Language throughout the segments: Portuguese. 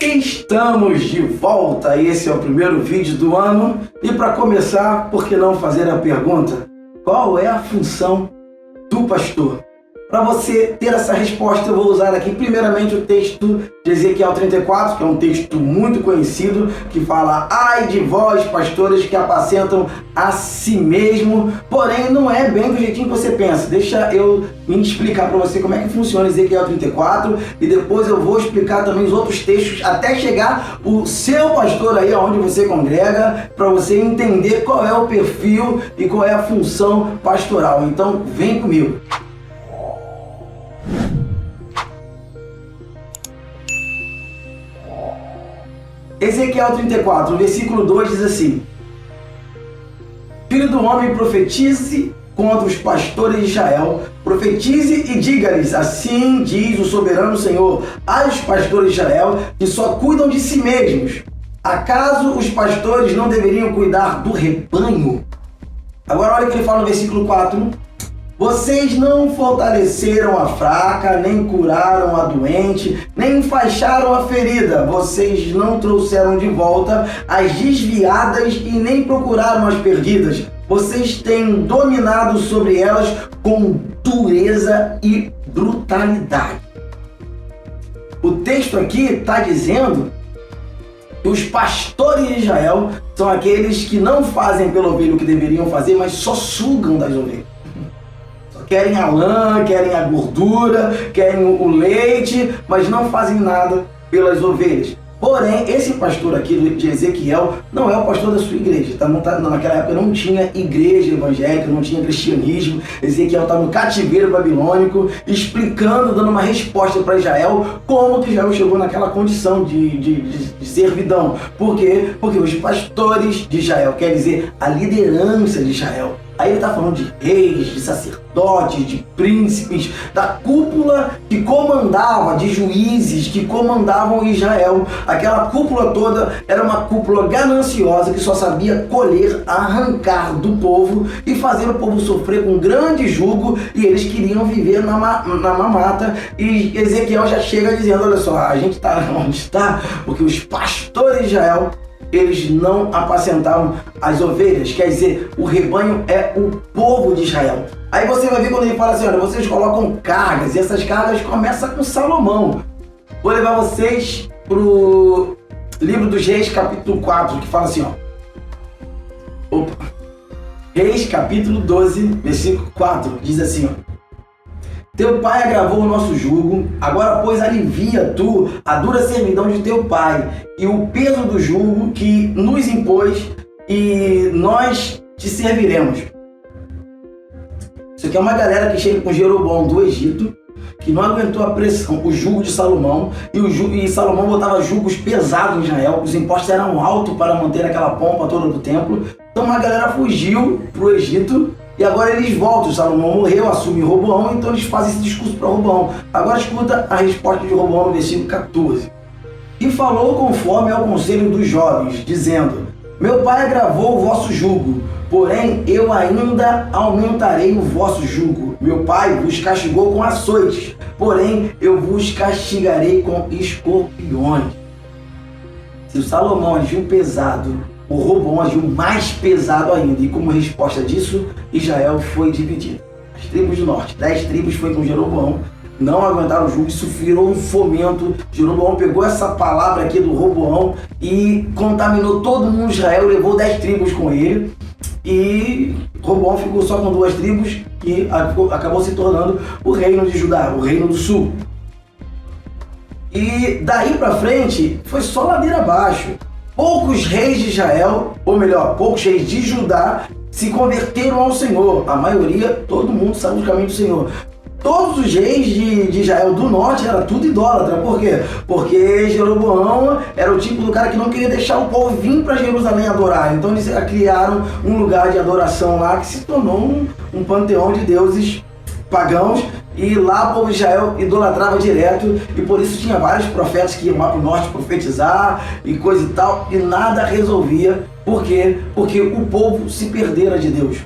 Estamos de volta, esse é o primeiro vídeo do ano e para começar, por que não fazer a pergunta? Qual é a função do pastor? Para você ter essa resposta, eu vou usar aqui primeiramente o texto de Ezequiel 34, que é um texto muito conhecido, que fala: ai de vós, pastores, que apacentam a si mesmo. Porém, não é bem do jeitinho que você pensa. Deixa eu me explicar para você como é que funciona Ezequiel 34 e depois eu vou explicar também os outros textos até chegar o seu pastor aí onde você congrega, para você entender qual é o perfil e qual é a função pastoral. Então, vem comigo. Ezequiel 34, versículo 2 diz assim: Filho do homem, profetize contra os pastores de Israel, profetize e diga-lhes: assim diz o soberano Senhor aos pastores de Israel, que só cuidam de si mesmos. Acaso os pastores não deveriam cuidar do rebanho? Agora olha o que ele fala no versículo 4. Vocês não fortaleceram a fraca, nem curaram a doente, nem enfaixaram a ferida. Vocês não trouxeram de volta as desviadas e nem procuraram as perdidas. Vocês têm dominado sobre elas com dureza e brutalidade. O texto aqui está dizendo que os pastores de Israel são aqueles que não fazem pela ovelha o que deveriam fazer, mas só sugam das ovelhas. Querem a lã, querem a gordura, querem o leite, mas não fazem nada pelas ovelhas. Porém, esse pastor aqui de Ezequiel não é o pastor da sua igreja. Naquela época não tinha igreja evangélica, não tinha cristianismo. Ezequiel está no cativeiro babilônico, explicando, dando uma resposta para Israel, como que Israel chegou naquela condição de servidão. Por quê? Porque os pastores de Israel, quer dizer, a liderança de Israel. Aí ele está falando de reis, de sacerdotes, de príncipes, da cúpula que comandava, de juízes que comandavam Israel. Aquela cúpula toda era uma cúpula gananciosa que só sabia colher, arrancar do povo e fazer o povo sofrer com grande jugo, e eles queriam viver na mamata. E Ezequiel já chega dizendo: olha só, a gente está onde está porque os pastores de Israel, eles não apacentavam as ovelhas, quer dizer, o rebanho é o povo de Israel. Aí você vai ver quando ele fala assim: olha, vocês colocam cargas, e essas cargas começam com Salomão. Vou levar vocês pro livro dos Reis, capítulo 4, que fala assim, ó. Reis, capítulo 12, versículo 4, diz assim, ó: Teu pai agravou o nosso jugo, agora, pois, alivia tu a dura servidão de teu pai e o peso do jugo que nos impôs, e nós te serviremos. Isso aqui é uma galera que chega com Jeroboão do Egito, que não aguentou a pressão, o jugo de Salomão, e Salomão botava jugos pesados em Israel, os impostos eram altos para manter aquela pompa toda do templo. Então uma galera fugiu para o Egito, e agora eles voltam. Salomão morreu, assume Roboão, então eles fazem esse discurso para Roboão. Agora escuta a resposta de Roboão no versículo 14. E falou conforme ao conselho dos jovens, dizendo: Meu pai agravou o vosso jugo, porém eu ainda aumentarei o vosso jugo. Meu pai vos castigou com açoites, porém eu vos castigarei com escorpiões. Se o Salomão agiu pesado, o Roboão agiu mais pesado ainda, e como resposta disso, Israel foi dividido. As tribos do norte, 10 tribos foi com Jeroboão, não aguentaram o jugo, isso virou um fomento. Jeroboão pegou essa palavra aqui do Roboão e contaminou todo mundo de Israel, levou 10 tribos com ele, e Roboão ficou só com 2 tribos, e acabou se tornando o reino de Judá, o reino do sul. E daí pra frente, foi só ladeira abaixo. Poucos reis de Israel, ou melhor, poucos reis de Judá se converteram ao Senhor. A maioria, todo mundo saiu do caminho do Senhor. Todos os reis de Israel do norte era tudo idólatra. Por quê? Porque Jeroboão era o tipo do cara que não queria deixar o povo vir para Jerusalém adorar. Então eles criaram um lugar de adoração lá que se tornou um panteão de deuses pagãos, e lá o povo de Israel idolatrava direto, e por isso tinha vários profetas que iam lá para o norte profetizar e coisa e tal, e nada resolvia. Por quê? Porque o povo se perdera de Deus.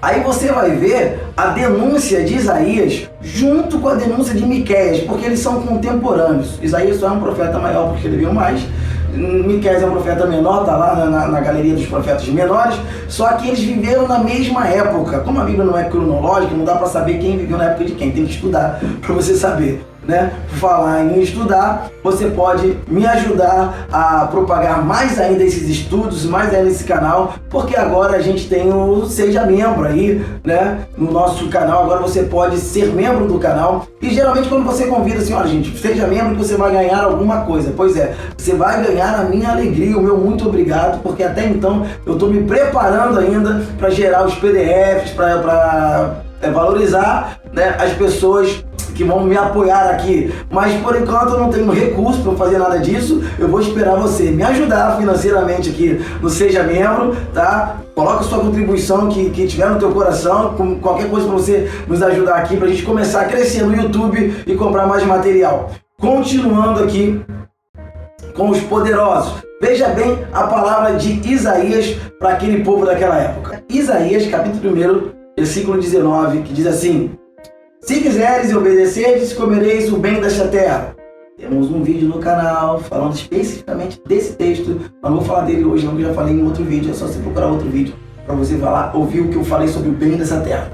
Aí você vai ver a denúncia de Isaías junto com a denúncia de Miqueias, porque eles são contemporâneos. Isaías só é um profeta maior porque escreveu mais. Miqueias é um profeta menor, está lá na galeria dos profetas menores, só que eles viveram na mesma época. Como a Bíblia não é cronológica, não dá para saber quem viveu na época de quem, tem que estudar para você saber, né? Por falar em estudar, você pode me ajudar a propagar mais ainda esses estudos, mais ainda esse canal, porque agora a gente tem o Seja Membro aí, né? No nosso canal, agora você pode ser membro do canal, e geralmente quando você convida assim, olha gente, seja membro que você vai ganhar alguma coisa. Pois é, você vai ganhar a minha alegria, o meu muito obrigado, porque até então eu estou me preparando ainda para gerar os PDFs, para valorizar, né, as pessoas que vão me apoiar aqui, mas por enquanto eu não tenho recurso para fazer nada disso. Eu vou esperar você me ajudar financeiramente aqui no Seja Membro, tá? Coloca sua contribuição que tiver no teu coração, com qualquer coisa para você nos ajudar aqui, para a gente começar a crescer no YouTube e comprar mais material. Continuando aqui com os poderosos. Veja bem a palavra de Isaías para aquele povo daquela época. Isaías, capítulo 1, versículo 19, que diz assim: se quiseres e obedeceres, comereis o bem desta terra. Temos um vídeo no canal falando especificamente desse texto, mas não vou falar dele hoje não, porque eu já falei em outro vídeo, é só você procurar outro vídeo para você falar, ouvir o que eu falei sobre o bem dessa terra.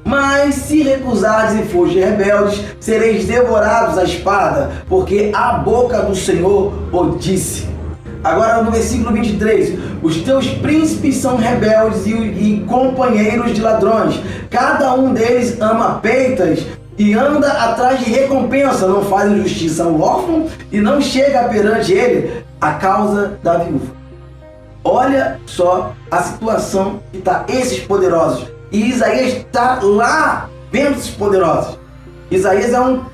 Mas se recusares e fores rebeldes, sereis devorados à espada, porque a boca do Senhor o disse. Agora no versículo 23, os teus príncipes são rebeldes e companheiros de ladrões. Cada um deles ama peitas e anda atrás de recompensa. Não fazem justiça ao órfão e não chega perante ele a causa da viúva. Olha só a situação que está esses poderosos. E Isaías está lá vendo esses poderosos. Isaías é um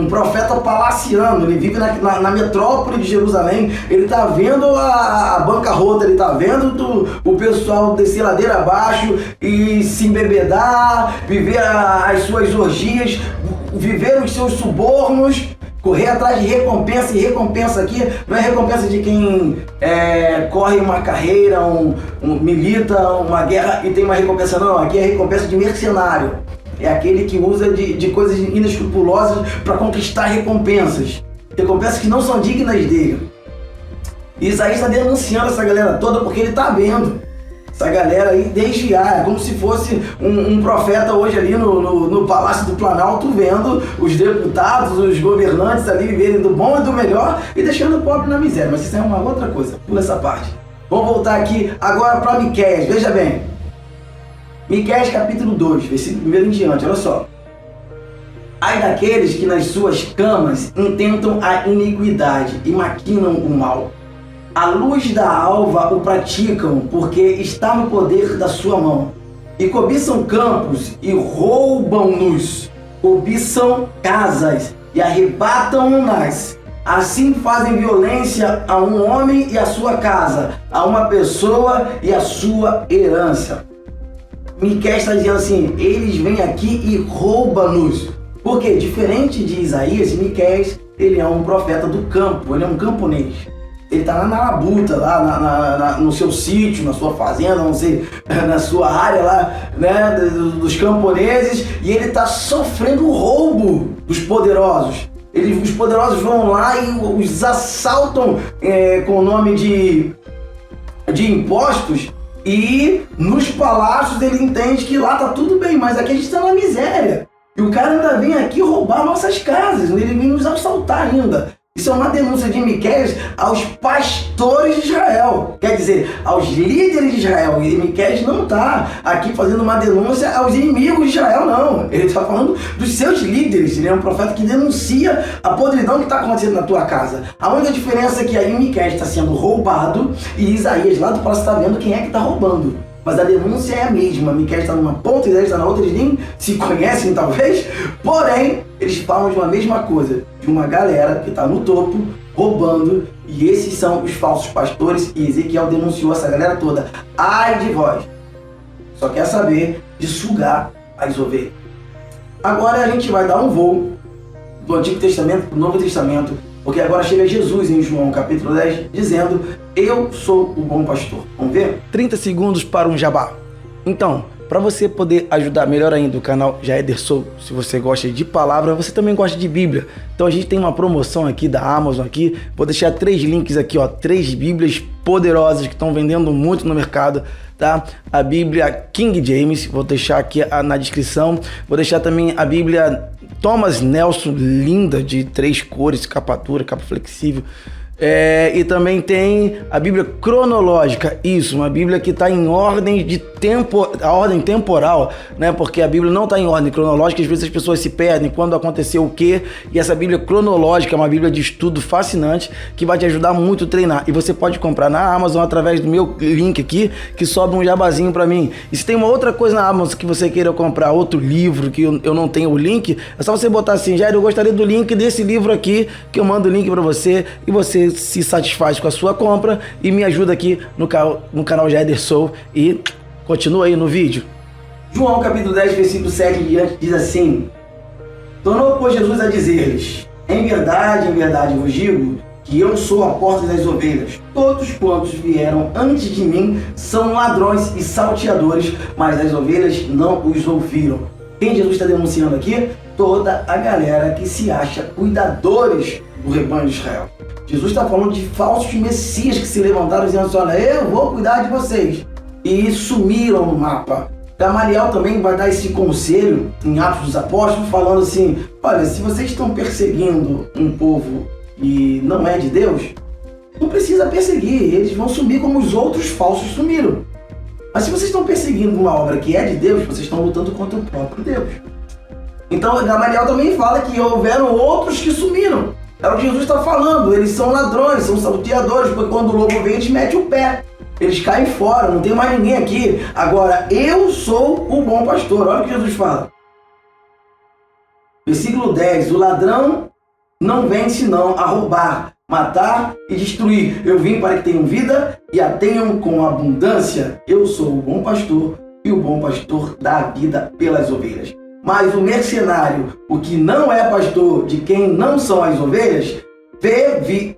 profeta palaciano, ele vive na metrópole de Jerusalém, ele está vendo a bancarrota, ele está vendo o pessoal descer ladeira abaixo e se embebedar, viver as suas orgias, viver os seus subornos, correr atrás de recompensa, e recompensa aqui não é recompensa de quem corre uma carreira, milita uma guerra e tem uma recompensa, não, aqui é recompensa de mercenário. É aquele que usa de coisas inescrupulosas para conquistar recompensas. Recompensas que não são dignas dele. E Isaías está denunciando essa galera toda porque ele está vendo essa galera aí desviar. É como se fosse um profeta hoje ali no Palácio do Planalto, vendo os deputados, os governantes ali viverem do bom e do melhor e deixando o pobre na miséria. Mas isso é uma outra coisa, pula essa parte. Vamos voltar aqui agora para Miqueias, veja bem. Miqueias capítulo 2, versículo 1 em diante, olha só. Ai daqueles que nas suas camas intentam a iniquidade e maquinam o mal. A luz da alva o praticam, porque está no poder da sua mão. E cobiçam campos e roubam-nos. Cobiçam casas e arrebatam-nas. Assim fazem violência a um homem e a sua casa, a uma pessoa e a sua herança. Miqueias está dizendo assim, eles vêm aqui e roubam-nos. Porque, diferente de Isaías, Miqueias, ele é um profeta do campo, ele é um camponês. Ele está lá na labuta, lá no seu sítio, na sua fazenda, não sei, na sua área lá, né, dos camponeses, e ele está sofrendo o roubo dos poderosos. Os poderosos vão lá e os assaltam com o nome de impostos. E nos palácios ele entende que lá tá tudo bem, mas aqui a gente está na miséria. E o cara ainda vem aqui roubar nossas casas, ele vem nos assaltar ainda. Isso é uma denúncia de Miqueias aos pastores de Israel, quer dizer, aos líderes de Israel. E Miqueias não está aqui fazendo uma denúncia aos inimigos de Israel, não. Ele está falando dos seus líderes. Ele é um profeta que denuncia a podridão que está acontecendo na tua casa. A única diferença é que aí Miqueias está sendo roubado e Isaías lá do palácio está vendo quem é que está roubando. Mas a denúncia é a mesma. Miqueias está numa ponta e Isaías está na outra, eles nem se conhecem talvez, porém eles falam de uma mesma coisa, de uma galera que está no topo roubando, e esses são os falsos pastores, e Ezequiel denunciou essa galera toda. Ai de vós, só quer saber de sugar as ovelhas. Agora a gente vai dar um voo do Antigo Testamento para o Novo Testamento, porque agora chega Jesus em João capítulo 10, dizendo, eu sou o bom pastor. Vamos ver? 30 segundos para um jabá. Então, para você poder ajudar melhor ainda o canal Jaederson, se você gosta de palavra, você também gosta de Bíblia. Então a gente tem uma promoção aqui da Amazon aqui, vou deixar 3 links aqui, ó, 3 Bíblias poderosas que estão vendendo muito no mercado, tá? A Bíblia King James, vou deixar aqui na descrição, vou deixar também a Bíblia Thomas Nelson, linda, de 3 cores, capa dura, capa flexível. E também tem a Bíblia cronológica, isso, uma Bíblia que está em ordem de tempo, a ordem temporal, né? Porque a Bíblia não está em ordem cronológica, às vezes as pessoas se perdem quando aconteceu o quê, e essa Bíblia cronológica é uma Bíblia de estudo fascinante que vai te ajudar muito a treinar, e você pode comprar na Amazon através do meu link aqui, que sobe um jabazinho para mim. E se tem uma outra coisa na Amazon que você queira comprar, outro livro que eu não tenho o link, é só você botar assim: Jair, eu gostaria do link desse livro aqui, que eu mando o link para você, e você se satisfaz com a sua compra e me ajuda aqui no canal Jaederson, e continua aí no vídeo. João capítulo 10, versículo 7 em diante diz assim: tornou, pois, Jesus a dizer-lhes: em verdade vos digo que eu sou a porta das ovelhas. Todos quantos vieram antes de mim são ladrões e salteadores, mas as ovelhas não os ouviram. Quem Jesus está denunciando aqui? Toda a galera que se acha cuidadores do rebanho de Israel. Jesus está falando de falsos messias que se levantaram dizendo assim: olha, eu vou cuidar de vocês. E sumiram no mapa. Gamaliel também vai dar esse conselho em Atos dos Apóstolos, falando assim: olha, se vocês estão perseguindo um povo que não é de Deus, não precisa perseguir, eles vão sumir como os outros falsos sumiram. Mas se vocês estão perseguindo uma obra que é de Deus, vocês estão lutando contra o próprio Deus. Então Gamaliel também fala que houveram outros que sumiram. É o que Jesus está falando, eles são ladrões, são salteadores, porque quando o lobo vem, eles metem o pé, eles caem fora, não tem mais ninguém aqui. Agora, eu sou o bom pastor, olha o que Jesus fala. Versículo 10, o ladrão não vem senão a roubar, matar e destruir. Eu vim para que tenham vida e a tenham com abundância. Eu sou o bom pastor e o bom pastor dá a vida pelas ovelhas. Mas o mercenário, o que não é pastor de quem não são as ovelhas, vê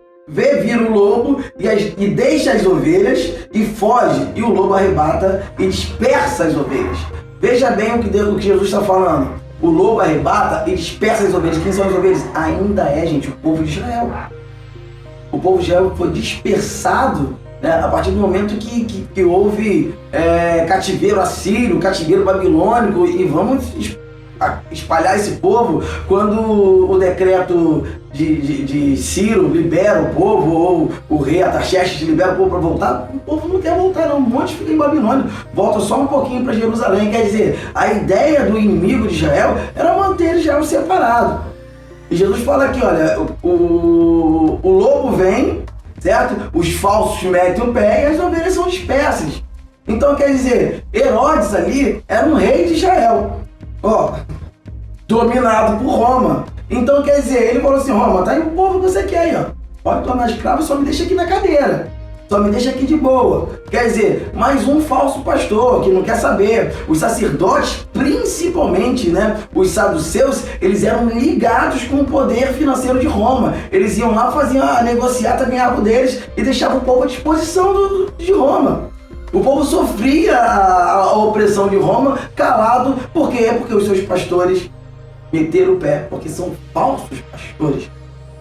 vir o lobo e deixa as ovelhas e foge, e o lobo arrebata e dispersa as ovelhas. Veja bem o que Jesus está falando. O lobo arrebata e dispersa as ovelhas. Quem são as ovelhas? Ainda é, gente, o povo de Israel. O povo de Israel foi dispersado, né, a partir do momento que houve cativeiro assírio, cativeiro babilônico, e vamos espalhar esse povo quando o decreto de Ciro libera o povo, ou o rei Artaxerxes libera o povo para voltar. O povo não quer voltar não, um monte fica em Babilônia, volta só um pouquinho para Jerusalém. Quer dizer, a ideia do inimigo de Israel era manter Israel separado. E Jesus fala aqui, olha, o lobo vem, certo? Os falsos metem o pé e as ovelhas são dispersas. Então quer dizer, Herodes ali era um rei de Israel, dominado por Roma. Então quer dizer, ele falou assim: Roma, tá aí o povo que você quer aí, ó. Pode tornar escravo, só me deixa aqui na cadeira. Só me deixa aqui de boa. Quer dizer, mais um falso pastor que não quer saber. Os sacerdotes, principalmente, né, os saduceus, eles eram ligados com o poder financeiro de Roma. Eles iam lá, faziam a negociata, ganhavam deles e deixavam o povo à disposição de Roma. O povo sofria a opressão de Roma calado. Por quê? Porque os seus pastores meteram o pé, porque são falsos pastores.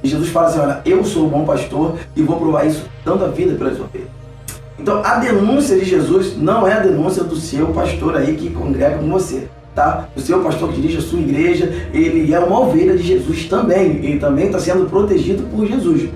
E Jesus fala assim: olha, eu sou o bom pastor e vou provar isso dando a vida pelas ovelhas. Então a denúncia de Jesus não é a denúncia do seu pastor aí que congrega com você, tá? O seu pastor que dirige a sua igreja, ele é uma ovelha de Jesus também. Ele também está sendo protegido por Jesus.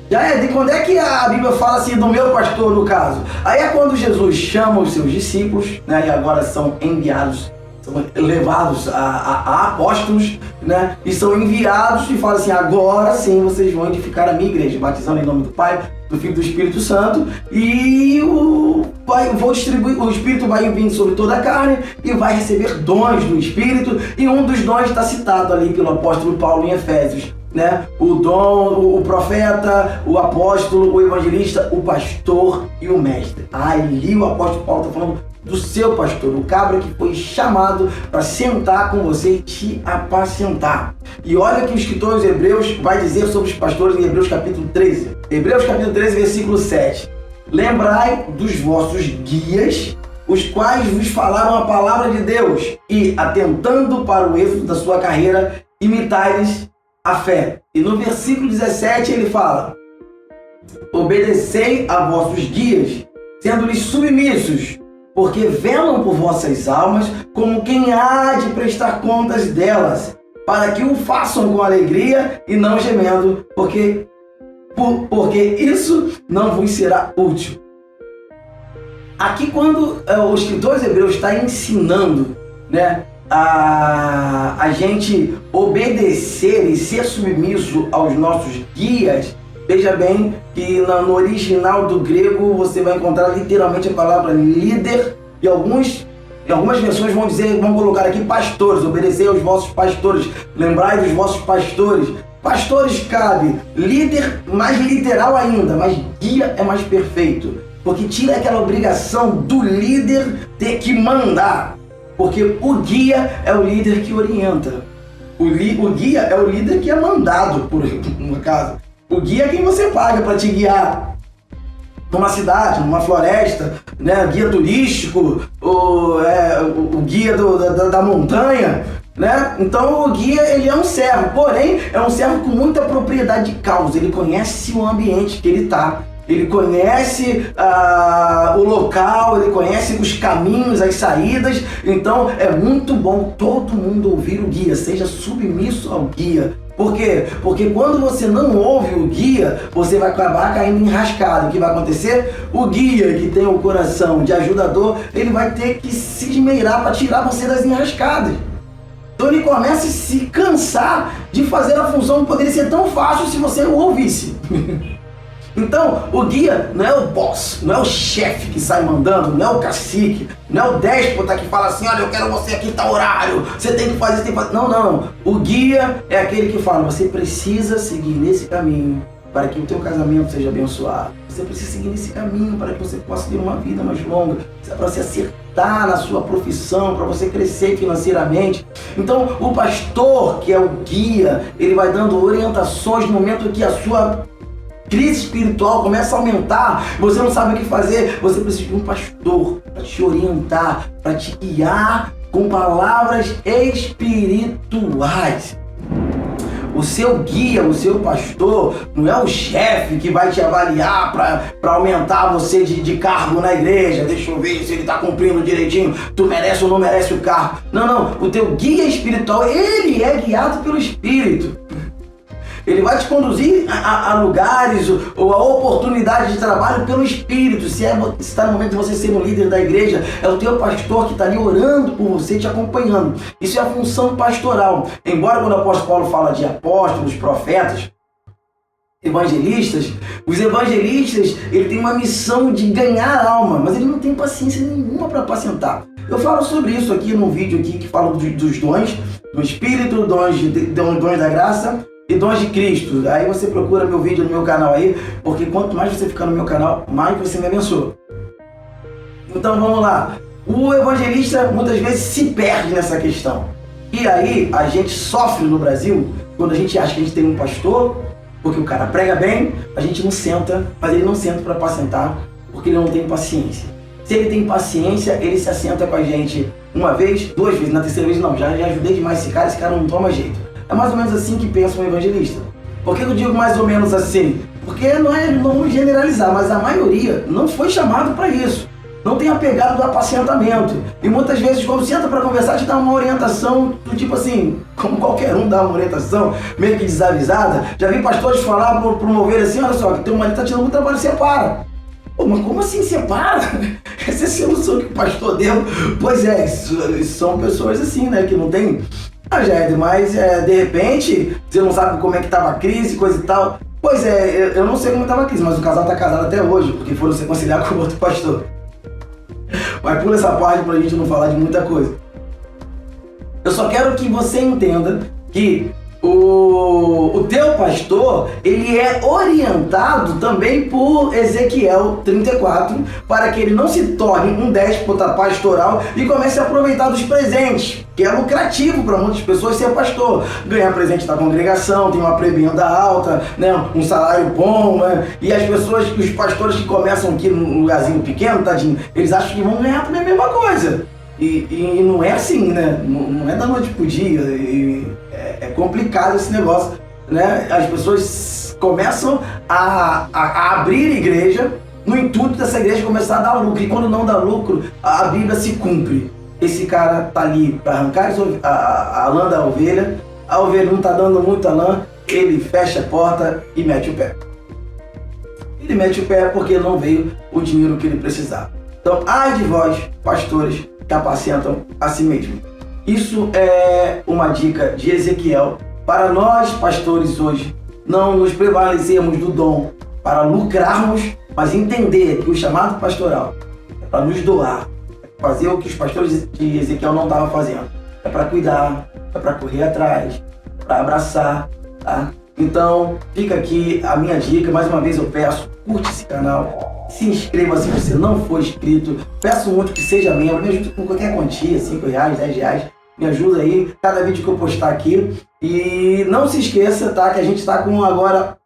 De quando é que a Bíblia fala assim do meu pastor, no caso? Aí é quando Jesus chama os seus discípulos, né, e agora são enviados, são levados a apóstolos, né, e são enviados e fala assim: agora sim vocês vão edificar a minha igreja, batizando em nome do Pai, do Filho e do Espírito Santo, e vou distribuir, o Espírito vai vir sobre toda a carne e vai receber dons do Espírito, e um dos dons está citado ali pelo apóstolo Paulo em Efésios, né? O dom, o profeta, o apóstolo, o evangelista, o pastor e o mestre. Ali o apóstolo Paulo está falando do seu pastor, o cabra que foi chamado para sentar com você e te apacentar. E olha que o escritor aos Hebreus vai dizer sobre os pastores em Hebreus capítulo 13. Hebreus capítulo 13, versículo 7. Lembrai dos vossos guias os quais vos falaram a palavra de Deus, e, atentando para o êxito da sua carreira, imitai-lhes a fé. E no versículo 17 ele fala: obedecei a vossos guias, sendo-lhes submissos, porque velam por vossas almas, como quem há de prestar contas delas, para que o façam com alegria e não gemendo, porque isso não vos será útil. Aqui, quando o escritor hebreu está ensinando, né, a gente obedecer e ser submisso aos nossos guias, veja bem que no original do grego você vai encontrar literalmente a palavra líder, e algumas versões vão colocar aqui pastores, obedecei aos vossos pastores, lembrai dos vossos pastores. Pastores cabe, líder mais literal ainda, mas guia é mais perfeito, porque tira aquela obrigação do líder ter que mandar, porque o guia é o líder que orienta, o guia é o líder que é mandado, no caso. O guia é quem você paga para te guiar numa cidade, numa floresta, né? Guia turístico, o guia da montanha, né? Então o guia, ele é um servo, porém é um servo com muita propriedade de causa. Ele conhece o ambiente que ele está, ele conhece o local, ele conhece os caminhos, as saídas. Então é muito bom todo mundo ouvir o guia, seja submisso ao guia. Por quê? Porque quando você não ouve o guia, você vai acabar caindo enrascado. O que vai acontecer? O guia, que tem o coração de ajudador, ele vai ter que se esmeirar para tirar você das enrascadas. Então ele começa a se cansar de fazer a função que poderia ser tão fácil se você o ouvisse. Então, o guia não é o boss, não é o chefe que sai mandando, não é o cacique, não é o déspota que fala assim: olha, eu quero você aqui em tal horário, você tem que fazer, tem que fazer. Não. O guia é aquele que fala: você precisa seguir nesse caminho para que o teu casamento seja abençoado. Você precisa seguir nesse caminho para que você possa ter uma vida mais longa, para você acertar na sua profissão, para você crescer financeiramente. Então, o pastor, que é o guia, ele vai dando orientações no momento que a sua crise espiritual começa a aumentar, você não sabe o que fazer, você precisa de um pastor para te orientar, para te guiar com palavras espirituais. O seu guia, o seu pastor, não é o chefe que vai te avaliar para aumentar você de cargo na igreja. Deixa eu ver se ele está cumprindo direitinho, tu merece ou não merece o cargo. Não, o teu guia espiritual, ele é guiado pelo Espírito. Ele vai te conduzir a lugares ou a oportunidade de trabalho pelo Espírito. Se está no momento de você ser um líder da igreja, é o teu pastor que está ali orando por você, te acompanhando. Isso é a função pastoral. Embora quando o apóstolo Paulo fala de apóstolos, profetas, evangelistas, os evangelistas, ele tem uma missão de ganhar alma, mas ele não tem paciência nenhuma para apacentar. Eu falo sobre isso aqui num vídeo aqui que fala dos dons do Espírito, dons da graça e dons de Cristo. Aí você procura meu vídeo no meu canal aí, porque quanto mais você ficar no meu canal, mais você me abençoa. Então vamos lá. O evangelista muitas vezes se perde nessa questão. E aí a gente sofre no Brasil quando a gente acha que a gente tem um pastor, porque o cara prega bem, a gente não senta, mas ele não senta para apacentar, porque ele não tem paciência. Se ele tem paciência, ele se assenta com a gente uma vez, duas vezes, na terceira vez não, já ajudei demais esse cara não toma jeito. É mais ou menos assim que pensa um evangelista. Por que eu digo mais ou menos assim? Porque não vamos generalizar, mas a maioria não foi chamado para isso. Não tem a pegada do apacentamento. E muitas vezes, quando senta para conversar, te dá uma orientação do tipo assim, como qualquer um dá uma orientação, meio que desavisada. Já vi pastores falar, promover assim: olha só, que teu marido está tirando muito trabalho, separa. Pô, mas como assim separa? Essa é a solução que o pastor deu. Pois é, são pessoas assim, né, que não tem... Jade, mas de repente você não sabe como é que estava a crise, coisa e tal. Pois é, eu não sei como estava a crise, mas o casal está casado até hoje, porque foram se reconciliar com o outro pastor. Mas pula essa parte pra gente não falar de muita coisa. Eu só quero que você entenda que o teu pastor, ele é orientado também por Ezequiel 34, para que ele não se torne um déspota pastoral e comece a aproveitar dos presentes, que é lucrativo para muitas pessoas ser pastor. Ganhar presente da congregação, tem uma prebenda alta, né, um salário bom, né, e as pessoas, os pastores que começam aqui num lugarzinho pequeno, tadinho, eles acham que vão ganhar também a mesma coisa. E não é assim, né? Não é da noite pro dia. É complicado esse negócio, né? As pessoas começam a abrir igreja no intuito dessa igreja começar a dar lucro. E quando não dá lucro, a Bíblia se cumpre. Esse cara tá ali para arrancar a lã da ovelha, a ovelha não tá dando muita lã, ele fecha a porta e mete o pé. Ele mete o pé porque não veio o dinheiro que ele precisava. Então, ai de vós, pastores, que apacentam a si mesmo. Isso é uma dica de Ezequiel para nós, pastores, hoje, não nos prevalecermos do dom para lucrarmos, mas entender que o chamado pastoral é para nos doar, é fazer o que os pastores de Ezequiel não estavam fazendo. É para cuidar, é para correr atrás, é para abraçar, tá? Então, fica aqui a minha dica. Mais uma vez eu peço, curte esse canal, se inscreva se você não for inscrito, peço muito que seja membro, me ajude com qualquer quantia, R$5, R$10, me ajuda aí, cada vídeo que eu postar aqui. E não se esqueça, tá, que a gente está com agora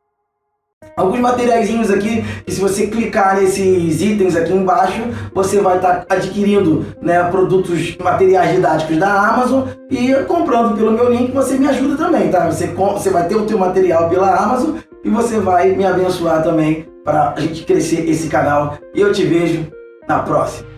alguns materiaizinhos aqui, que se você clicar nesses itens aqui embaixo, você vai estar adquirindo, né, produtos, materiais didáticos da Amazon e comprando pelo meu link, você me ajuda também, tá? Você vai ter o teu material pela Amazon e você vai me abençoar também para a gente crescer esse canal. E eu te vejo na próxima.